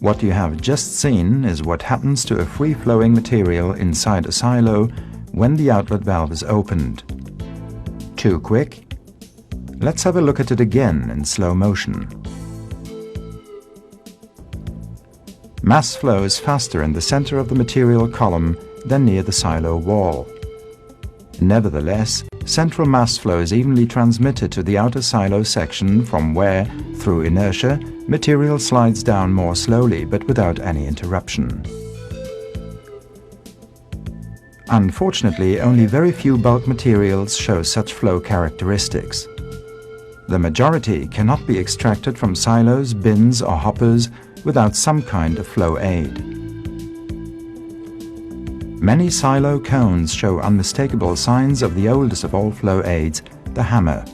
What you have just seen is what happens to a free-flowing material inside a silo when the outlet valve is opened. Too quick? Let's have a look at it again in slow motion. Mass flow is faster in the center of the material column than near the silo wall. Nevertheless, central mass flow is evenly transmitted to the outer silo section from where, through inertia, material slides down more slowly but without any interruption. Unfortunately, only very few bulk materials show such flow characteristics. The majority cannot be extracted from silos, bins or hoppers without some kind of flow aid. Many silo cones show unmistakable signs of the oldest of all flow aids, the hammer.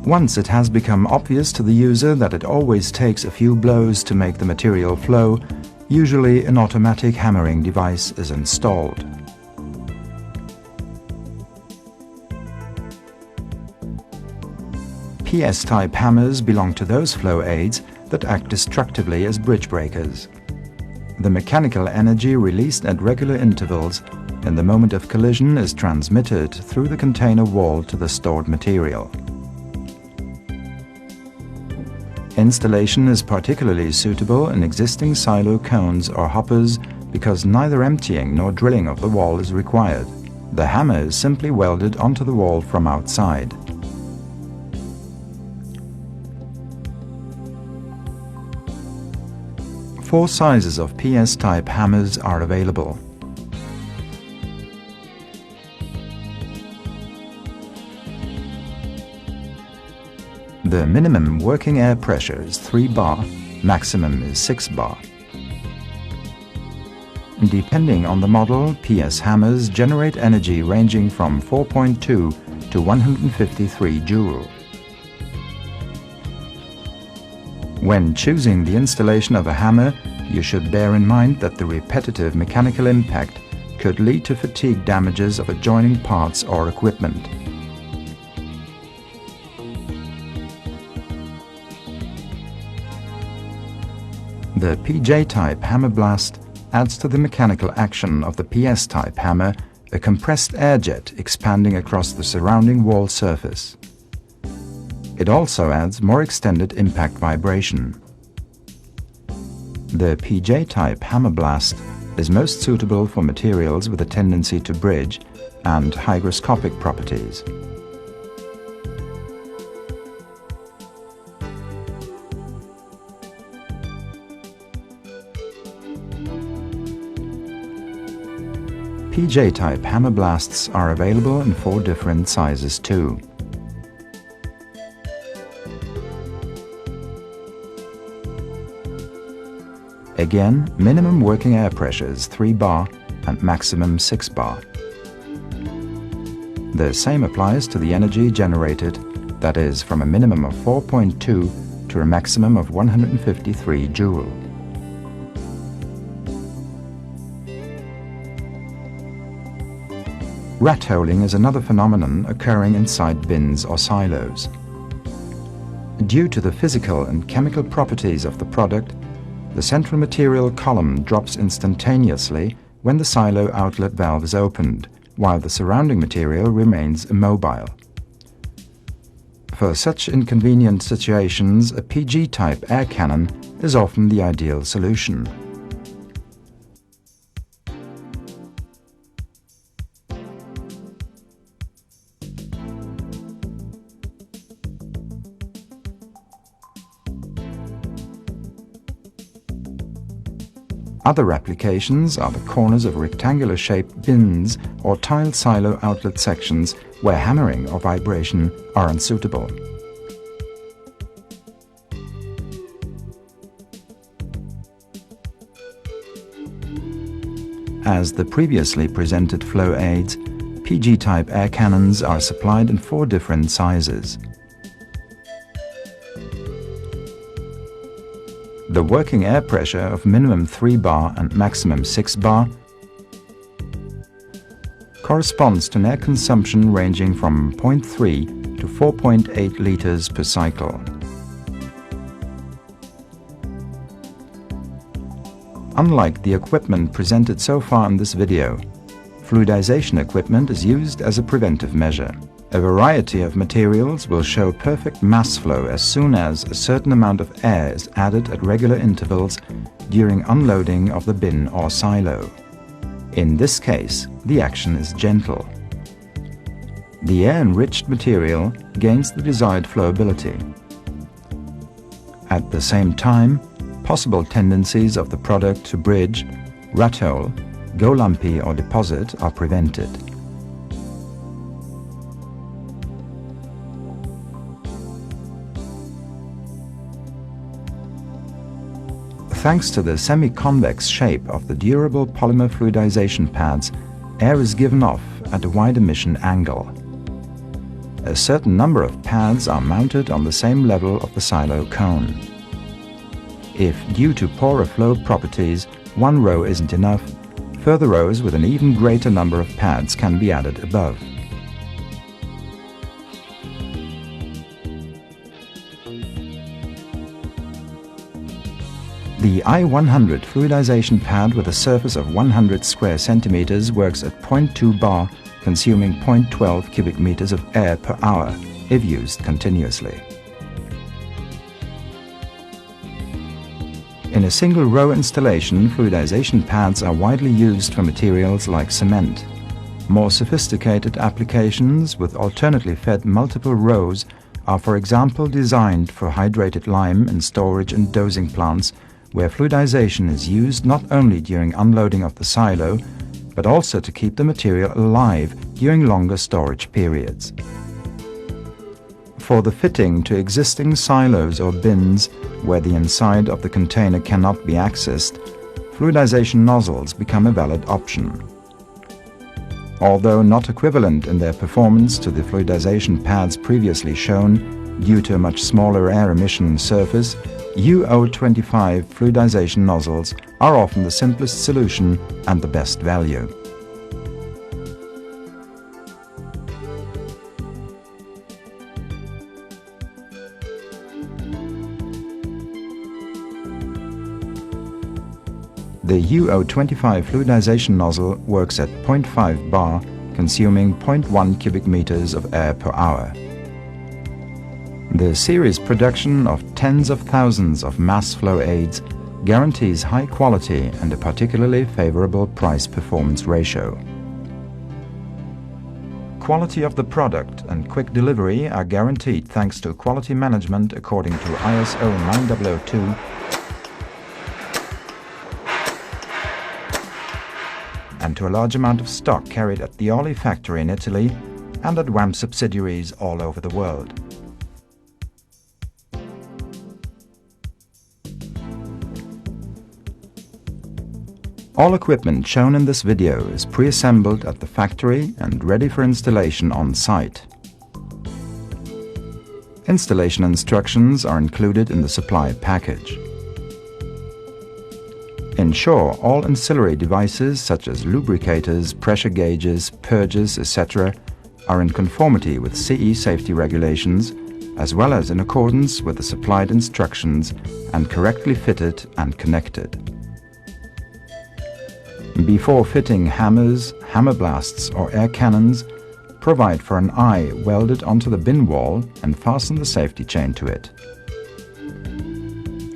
Once it has become obvious to the user that it always takes a few blows to make the material flow, usually an automatic hammering device is installed. PS-type hammers belong to those flow aids that act destructively as bridge breakers. The mechanical energy released at regular intervals in the moment of collision is transmitted through the container wall to the stored material. Installation is particularly suitable in existing silo cones or hoppers because neither emptying nor drilling of the wall is required. The hammer is simply welded onto the wall from outside. Four sizes of PS-type hammers are available. The minimum working air pressure is 3 bar, maximum is 6 bar. Depending on the model, PS hammers generate energy ranging from 4.2 to 153 joule. When choosing the installation of a hammer, you should bear in mind that the repetitive mechanical impact could lead to fatigue damages of adjoining parts or equipment. The PJ-type hammer blast adds to the mechanical action of the PS-type hammer a compressed air jet expanding across the surrounding wall surface. It also adds more extended impact vibration. The PJ-type hammer blast is most suitable for materials with a tendency to bridge and hygroscopic properties. PJ-type hammer blasts are available in 4 different sizes too. Again, minimum working air pressure is 3 bar and maximum 6 bar. The same applies to the energy generated, that is, from a minimum of 4.2 to a maximum of 153 joule. Rat holing is another phenomenon occurring inside bins or silos. Due to the physical and chemical properties of the product, the central material column drops instantaneously when the silo outlet valve is opened, while the surrounding material remains immobile. For such inconvenient situations, a PG-type air cannon is often the ideal solution. Other applications are the corners of rectangular-shaped bins or tiled silo outlet sections where hammering or vibration are unsuitable. As the previously presented flow aids, PG-type air cannons are supplied in 4 different sizes. The working air pressure of minimum 3 bar and maximum 6 bar corresponds to an air consumption ranging from 0.3 to 4.8 liters per cycle. Unlike the equipment presented so far in this video, fluidization equipment is used as a preventive measure. A variety of materials will show perfect mass flow as soon as a certain amount of air is added at regular intervals during unloading of the bin or silo. In this case, the action is gentle. The air-enriched material gains the desired flowability. At the same time, possible tendencies of the product to bridge, rat hole, go lumpy or deposit are prevented. Thanks to the semi-convex shape of the durable polymer fluidization pads, air is given off at a wide emission angle. A certain number of pads are mounted on the same level of the silo cone. If, due to poorer flow properties, one row isn't enough, further rows with an even greater number of pads can be added above. The I-100 fluidization pad with a surface of 100 square centimeters works at 0.2 bar, consuming 0.12 cubic meters of air per hour if used continuously. In a single row installation, fluidization pads are widely used for materials like cement. More sophisticated applications with alternately fed multiple rows are, for example, designed for hydrated lime in storage and dosing plants, where fluidization is used not only during unloading of the silo, but also to keep the material alive during longer storage periods. For the fitting to existing silos or bins where the inside of the container cannot be accessed, fluidization nozzles become a valid option. Although not equivalent in their performance to the fluidization pads previously shown, due to a much smaller air emission surface, UO25 fluidization nozzles are often the simplest solution and the best value. The UO25 fluidization nozzle works at 0.5 bar, consuming 0.1 cubic meters of air per hour. The series production of tens of thousands of mass flow aids guarantees high quality and a particularly favorable price-performance ratio. Quality of the product and quick delivery are guaranteed thanks to quality management according to ISO 9002 and to a large amount of stock carried at the Oli factory in Italy and at WAM subsidiaries all over the world. All equipment shown in this video is pre-assembled at the factory and ready for installation on site. Installation instructions are included in the supply package. Ensure all ancillary devices such as lubricators, pressure gauges, purges, etc. are in conformity with CE safety regulations, as well as in accordance with the supplied instructions and correctly fitted and connected. Before fitting hammers, hammer blasts or air cannons, provide for an eye welded onto the bin wall and fasten the safety chain to it.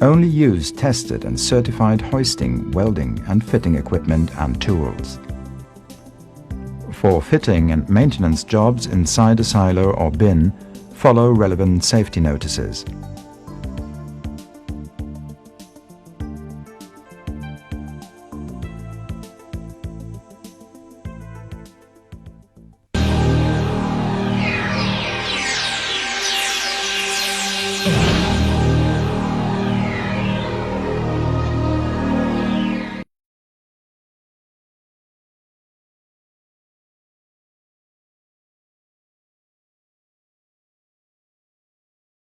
Only use tested and certified hoisting, welding and fitting equipment and tools. For fitting and maintenance jobs inside a silo or bin, follow relevant safety notices.